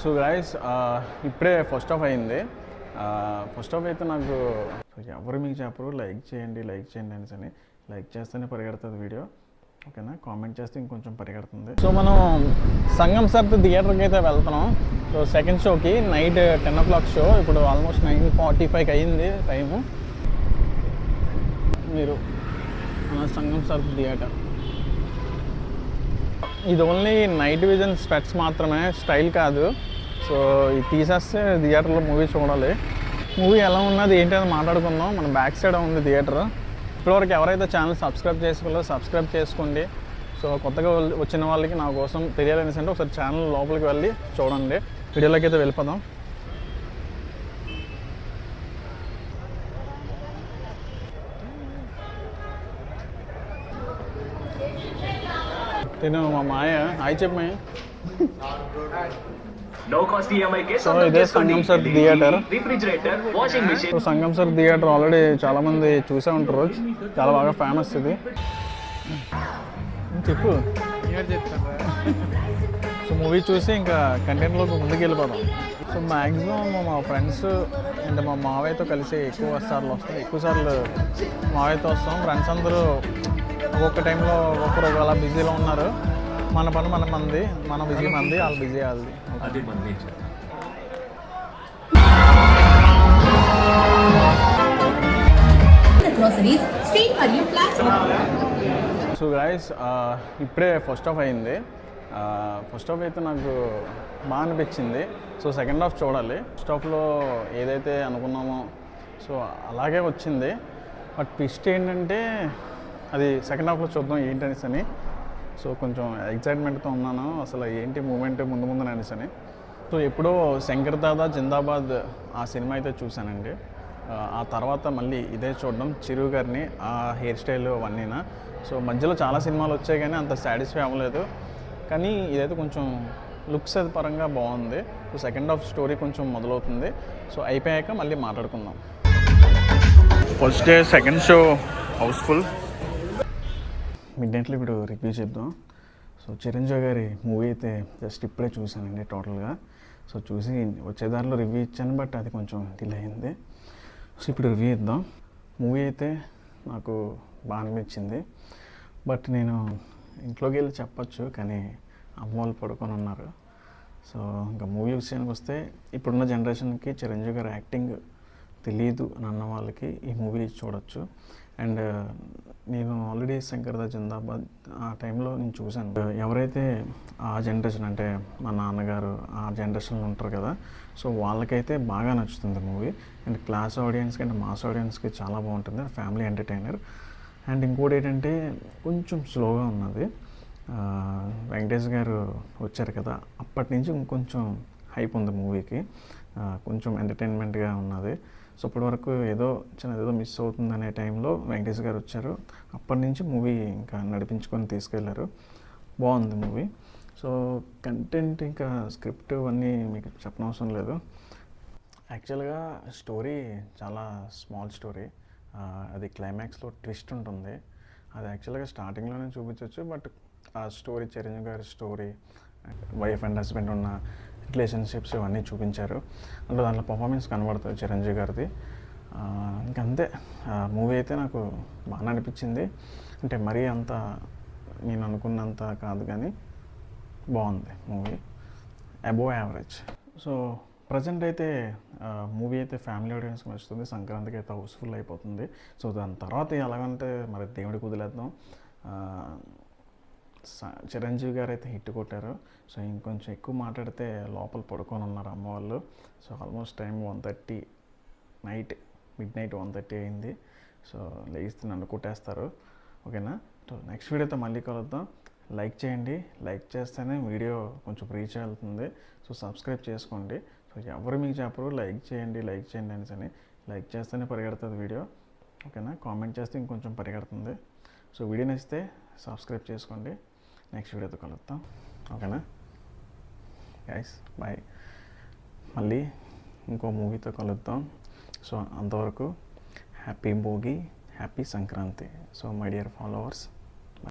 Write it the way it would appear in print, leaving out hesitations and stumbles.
So guys ఇప్పుడే first half అయింది. First half అయితే నాకు ఎవరు మీకు చెప్పరు లైక్ చేయండి అనేసి లైక్ చేస్తేనే పరిగెడుతుంది వీడియో, ఓకేనా? కామెంట్ చేస్తే ఇంకొంచెం పరిగెడుతుంది. సో మనం సంగం సర్త్ థియేటర్కి అయితే వెళ్తున్నాం. సో సెకండ్ షోకి నైట్ 10 o'clock షో. ఇప్పుడు ఆల్మోస్ట్ 9:45 అయ్యింది టైము. మీరు సంగం సర్త్ థియేటర్, ఇది ఓన్లీ నైట్ విజన్ స్పెట్స్ మాత్రమే, స్టైల్ కాదు. సో ఇది తీసేస్తే థియేటర్లో మూవీ చూడాలి. మూవీ ఎలా ఉన్నది ఏంటి అని మాట్లాడుకుందాం. మన బ్యాక్ సైడ్ ఉంది థియేటర్. ఇప్పటివరకు ఎవరైతే ఛానల్ సబ్స్క్రైబ్ చేసుకోవాలో సబ్స్క్రైబ్ చేసుకోండి. సో కొత్తగా వచ్చిన వాళ్ళకి నా కోసం తెలియాలనేసి అంటే ఒకసారి ఛానల్ లోపలికి వెళ్ళి చూడండి. వీడియోలోకి అయితే వెళ్ళిపోదాం. తిను మా మాయ హాయ్ చెప్పమాయ. సో ఇదే సంగం సర్ థియేటర్. సో సంగం సర్ థియేటర్ ఆల్రెడీ చాలా మంది చూసే ఉంటారు, చాలా బాగా ఫేమస్ ఇది. చెప్పు. సో మూవీ చూసి ఇంకా కంటెంట్లోకి ముందుకు వెళ్ళిపోదాం. సో మ్యాక్సిమం మా ఫ్రెండ్స్ అంటే మా మావయ్యతో కలిసి ఎక్కువ సార్లు మావయ్యతో వస్తాం. ఫ్రెండ్స్ అందరూ ఒక్కొక్క టైంలో ఒక్కొక్కరు అలా బిజీలో ఉన్నారు. మన పని మంది, మన బిజీ మంది, వాళ్ళు బిజీ వాళ్ళది. అది మంది. సో గైస్ ఇప్పుడే ఫస్ట్ హాఫ్ అయింది. ఫస్ట్ హాఫ్ అయితే నాకు బాగా అనిపించింది. సో సెకండ్ హాఫ్ చూడాలి. ఫస్ట్ హాఫ్లో ఏదైతే అనుకున్నామో సో అలాగే వచ్చింది. బట్ ట్విస్ట్ ఏంటంటే అది సెకండ్ హాఫ్లో చూద్దాం ఏంటనేసి అని. సో కొంచెం ఎక్సైట్మెంట్తో ఉన్నాను, అసలు ఏంటి మూమెంట్ ముందు అనేసి అని. సో ఎప్పుడో శంకర్ దాదా జిందాబాద్ ఆ సినిమా అయితే చూశానండి. ఆ తర్వాత మళ్ళీ ఇదే చూడడం, చిరు గారిని ఆ హెయిర్ స్టైల్ అవన్నీనా. సో మధ్యలో చాలా సినిమాలు వచ్చాయి కానీ అంత సాటిస్ఫై అవ్వలేదు. కానీ ఇదైతే కొంచెం లుక్స్ అది పరంగా బాగుంది. సో సెకండ్ హాఫ్ స్టోరీ కొంచెం మొదలవుతుంది. సో అయిపోయాక మళ్ళీ మాట్లాడుకుందాం. First day second show house full. మిడ్నైట్లో ఇప్పుడు రివ్యూ చేద్దాం. సో చిరంజీవి గారి మూవీ అయితే జస్ట్ ఇప్పుడే చూశానండి టోటల్గా. సో చూసి వచ్చేదారిలో రివ్యూ ఇచ్చాను, బట్ అది కొంచెం డిలే అయింది. సో ఇప్పుడు రివ్యూ ఇద్దాం. మూవీ అయితే నాకు బాగా అనిపించింది. బట్ నేను ఇంట్లోకి వెళ్ళి చెప్పచ్చు, కానీ అమ్మ వాళ్ళు పడుకొని ఉన్నారు. సో ఇంకా మూవీ విషయానికి వస్తే ఇప్పుడున్న జనరేషన్కి చిరంజీవి గారి యాక్టింగ్ తెలీదు అని అన్న వాళ్ళకి ఈ మూవీ చూడొచ్చు. అండ్ నేను ఆల్రెడీ శంకర్ దా జిందాబాద్ ఆ టైంలో నేను చూశాను. ఎవరైతే ఆ జనరేషన్ అంటే మా నాన్నగారు ఆ జనరేషన్లో ఉంటారు కదా, సో వాళ్ళకైతే బాగా నచ్చుతుంది మూవీ. అండ్ క్లాస్ ఆడియన్స్కి అండ్ మాస్ ఆడియన్స్కి చాలా బాగుంటుంది, ఫ్యామిలీ ఎంటర్టైనర్. అండ్ ఇంకోటి ఏంటంటే కొంచెం స్లోగా ఉన్నది. వెంకటేష్ గారు వచ్చారు కదా, అప్పటి నుంచి ఇంకొంచెం హైప్ ఉంది మూవీకి, కొంచెం ఎంటర్టైన్మెంట్గా ఉన్నది. సో ఇప్పటి వరకు ఏదో మిస్ అవుతుంది అనే టైంలో వెంకటేష్ గారు వచ్చారు. అప్పటి నుంచి మూవీ ఇంకా నడిపించుకొని తీసుకెళ్లారు. బాగుంది మూవీ. సో కంటెంట్ ఇంకా స్క్రిప్ట్ అన్నీ మీకు చెప్పనవసరం లేదు. యాక్చువల్గా స్టోరీ చాలా స్మాల్ స్టోరీ. అది క్లైమాక్స్లో ట్విస్ట్ ఉంటుంది. అది యాక్చువల్గా స్టార్టింగ్లోనే చూపించవచ్చు, బట్ ఆ స్టోరీ చిరంజీవి గారి స్టోరీ, వైఫ్ అండ్ హస్బెండ్ ఉన్న రిలేషన్షిప్స్ ఇవన్నీ చూపించారు. అంటే దాంట్లో పర్ఫార్మెన్స్ కనబడుతుంది చిరంజీవి గారిది. ఇంకంతే. మూవీ అయితే నాకు బాగా అనిపించింది. అంటే మరీ అంత నేను అనుకున్నంత కాదు, కానీ బాగుంది movie, above average. So present అయితే మూవీ అయితే ఫ్యామిలీ ఆడియన్స్కి నచ్చుతుంది. సంక్రాంతికి అయితే హౌస్ఫుల్ అయిపోతుంది. సో దాని తర్వాత ఎలాగంటే మరి దేవుడికి వదిలేద్దాం. చిరంజీవి గారు అయితే హిట్ కొట్టారు. సో ఇంకొంచెం ఎక్కువ మాట్లాడితే లోపల పడుకొని ఉన్నారు అమ్మ వాళ్ళు. So almost time 1:30 night, midnight 1:30 అయింది. సో లేస్తే నన్ను కొట్టేస్తారు, ఓకేనా? సో నెక్స్ట్ వీడియోతో మళ్ళీ కలుద్దాం. లైక్ చేయండి, లైక్ చేస్తేనే వీడియో కొంచెం రీచ్ వెళ్తుంది. సో సబ్స్క్రైబ్ చేసుకోండి. సో ఎవరు మీకు చెప్పరు లైక్ చేయండి అనేసి లైక్ చేస్తేనే పరిగెడుతుంది వీడియో, ఓకేనా? కామెంట్ చేస్తే ఇంకొంచెం పరిగెడుతుంది. సో వీడియో నచ్చితే సబ్స్క్రైబ్ చేసుకోండి. నెక్స్ట్ వీడియోతో కలుద్దాం, ఓకేనా గైస్? బాయ్. మళ్ళీ ఇంకో మూవీతో కలుద్దాం. సో అంతవరకు happy Bhogi, happy Sankranti. So my dear followers,